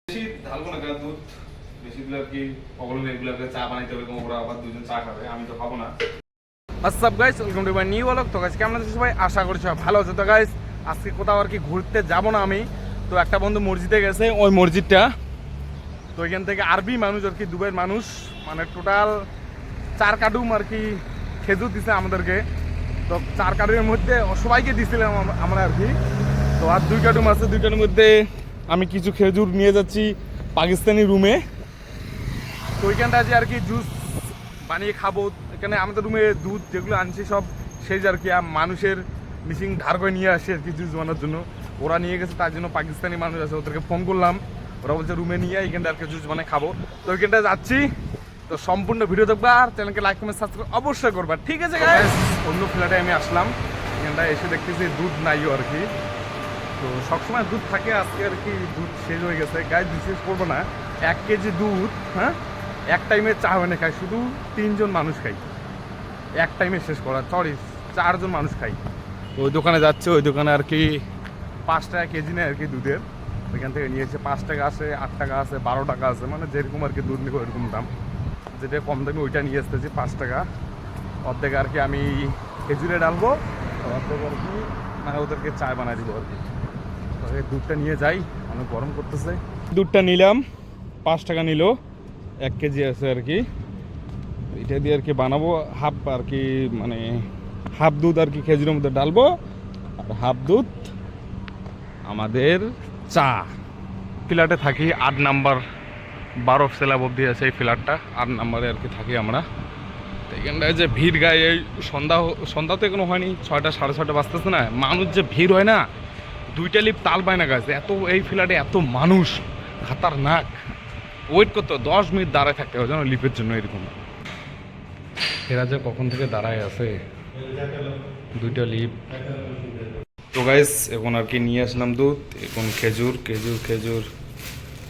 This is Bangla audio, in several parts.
বেশি ঢালবো না কারণ দুধ বেশি দিলে আর কি প্রবলেম, এগুলোকে চা বানাইতে হবে, ওরা আবার দুজন চা খাবে, আমি তো খাবো না। WhatsApp guys, welcome to my new blog. তো গাইস কেমন আছো সবাই? আশা করি সবাই ভালো আছো। তো গাইস আজকে কোথাও আর কি ঘুরতে যাবো না আমি, তো একটা বন্ধু মসজিদে গেছে, ওই মসজিদটা তো এখান থেকে আরবি মানুষ আর কি, দুবাইয়ের মানুষ, মানে টোটাল 4 কার্টুন আর কি খেজুর দিছে আমাদেরকে। তো 4 কার্টুনের মধ্যে সবাইকে দিছিলাম আমরা আর কি। তো আর 2 কার্টুন আছে, 2 কার্টুনের মধ্যে আমি কিছু খেজুর নিয়ে যাচ্ছি পাকিস্তানি রুমে। তো ওইখানটা আছে আর কি জুস বানিয়ে খাবো। এখানে আমাদের রুমে দুধ যেগুলো আনছি সব সেই আর কি মানুষের মিশিং ধার করে নিয়ে আসে আর কি জুস বানানোর জন্য। ওরা নিয়ে গেছে, তার জন্য পাকিস্তানি মানুষ আছে, ওদেরকে ফোন করলাম, ওরা বলছে রুমে নিয়ে এইখানটা আর কি জুস বানিয়ে খাবো। তো ওইখানটা যাচ্ছি, তো সম্পূর্ণ ভিডিও দেখবা আর চ্যানেলকে লাইক কমেন্ট সাবস্ক্রাইব অবশ্যই করবা, ঠিক আছে গাইস? অন্য ফ্ল্যাটে আমি আসলাম, এখানটা এসে দেখতেছি দুধ নাইও আর কি। তো সবসময় দুধ থাকে, আজকে আর কি দুধ শেষ হয়ে গেছে। গাইস বিশেষ করবো না, 1 কেজি দুধ, হ্যাঁ, এক টাইমে চা বানিয়ে খাই, শুধু 3 জন মানুষ খাই, এক টাইমে শেষ করা, সরি 4 জন মানুষ খাই। তো ওই দোকানে যাচ্ছে, ওই দোকানে আর কি 5 টাকা কেজি নেয় আর কি দুধের। ওইখান থেকে নিয়েছে 5 টাকা আছে, 8 টাকা আছে, 12 টাকা আছে, মানে যেরকম আর কি দুধ নিব এরকম দাম। যেটা কম দামি ওইটা নিয়ে আসতেছি 5 টাকা। অর্ধেক আর কি আমি খেজুরে ডালবো, অর্ধেক আর কি মানে ওদেরকে চায় বানাই দিব আর কি। তো এই দুধটা নিয়ে যাই, অনেক গরম করতেছে। দুধটা নিলাম, 5 টাকা নিল, 1 কেজি আছে আর কি। এটা দিয়ে আর কি বানাবো হাফ আর কি, মানে হাফ দুধ আর কি খেজুরের মধ্যে ডালবো, আর হাফ দুধ আমাদের চা। ফ্ল্যাটে থাকি 8 নাম্বার 12 সেলাব অব্দি আছে এই ফ্ল্যাটটা, 8 নাম্বারে আর কি থাকি আমরা। তো এখানটায় যে ভিড় গায়ে, এই সন্ধ্যা তো এখনো হয়নি, 6টা 6:30 বাজতেছে না, মানুষ যে ভিড় হয় না, 2টা লিফট তাল পায় না গাছ, এত এই ফ্ল্যাটে এত মানুষ, খাতারনাক। ওয়েট করতে 10 মিনিট দাঁড়ায় থাকতে হয় যেন লিফের জন্য এরকম। এরা যে কখন থেকে দাঁড়ায় আছে, 2টা লিফট। তো গাইস এখন আর কি নিয়ে আসলাম দুধ, এখন খেজুর খেজুর খেজুর,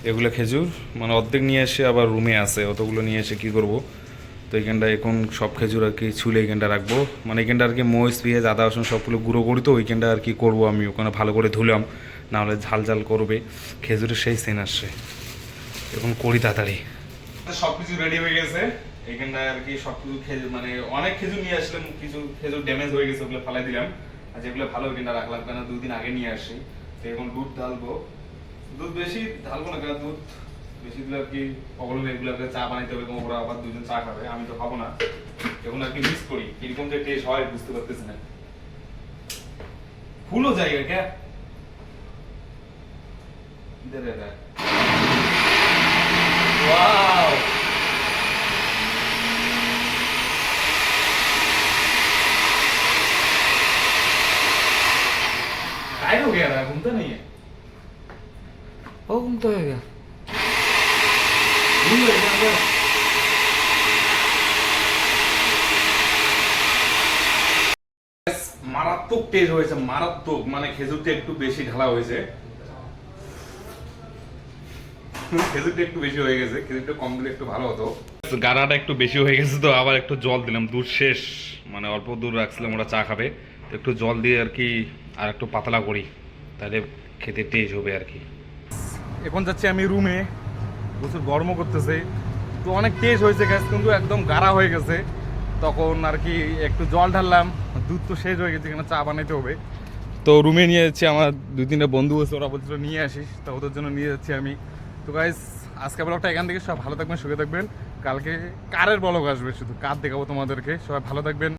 এগুলো খেজুর মানে অর্ধেক নিয়ে এসে আবার রুমে আছে, অতগুলো নিয়ে এসে কী করবো। তো এইখানটা এখন সব খেজুর আর কি ছুলে এইখানটা রাখবো, মানে এইখানটা আর কি মরিচ পেঁয়াজ আদা রসুন সবগুলো গুঁড়ো করি, তো ওইখানটা আর কি করবো আমি, ওখানে ভালো করে ধুলাম, নাহলে ঝাল ঝাল করবে, খেজুরের সেই সেন আসছে। এখন করি তাড়াতাড়ি। সব কিছু রেডি হয়ে গেছে, এইখানটায় আর কি সব কিছু খেজুর, মানে অনেক খেজুর নিয়ে আসলাম, কিছু খেজুর ড্যামেজ হয়ে গেছে, ওগুলো ফালাই দিলাম, আর যেগুলো ভালো ওইখানটা রাখলাম, কেন 2 দিন আগে নিয়ে আসি। তো এখন দুধ ঢালবো, দুধ বেশি ঢালবো না কারণ দুধ বেশি দিলে আর কি প্রবলেম, এগুলোকে চা বানাইতে হবে, ওরা আবার দুজন চা খাবে, আমি তো খাবো না। এখন আর কি মিস করি, কিরকম যে টেস্ট হয় বুঝতে পারতেছি না। ফুলও জায়গা কে দে রে রে, ওয়াও काय हो गया यार, घूमता नहीं है? वो घूमता है क्या? घूम रहे हैं अंदर। মারাত্মক টেস্ট হয়েছে, মারাত্মক, মানে খেজুরটা একটু বেশি ঢালা হয়েছে, খেজুরটা একটু বেশি হয়ে গেছে, খেজুরটা কম দিলে একটু ভালো হতো। গাড়াটা একটু বেশি হয়ে গেছে, তো আবার একটু জল দিলাম, দুধ শেষ, মানে অল্প দুধ রাখছিলাম, ওরা চা খাবে, তো একটু জল দিয়ে আর কি আর একটু পাতলা করি, তাহলে খেতে টেস্ট হবে আর কি। এখন যাচ্ছি আমি রুমে, প্রচুর গরমও করতেছে, তো অনেক টেস্ট হয়েছে গ্যাস, কিন্তু একদম গাঢ়া হয়ে গেছে। তখন আর কি একটু জল ঢাললাম, দুধ তো শেষ হয়ে গেছে, এখানে চা বানাইতে হবে। তো রুমে নিয়ে যাচ্ছি, আমার 2-3টা বন্ধু আছে, ওরা বলছিল নিয়ে আসিস, তো ওদের জন্য নিয়ে যাচ্ছি আমি। তো গাইস আজকে ব্লগটা এখান থেকে, সব ভালো থাকবেন, সুখে থাকবেন। কালকে কারের ব্লগ আসবে, শুধু কার দেখাবো তোমাদেরকে, সবাই ভালো থাকবেন।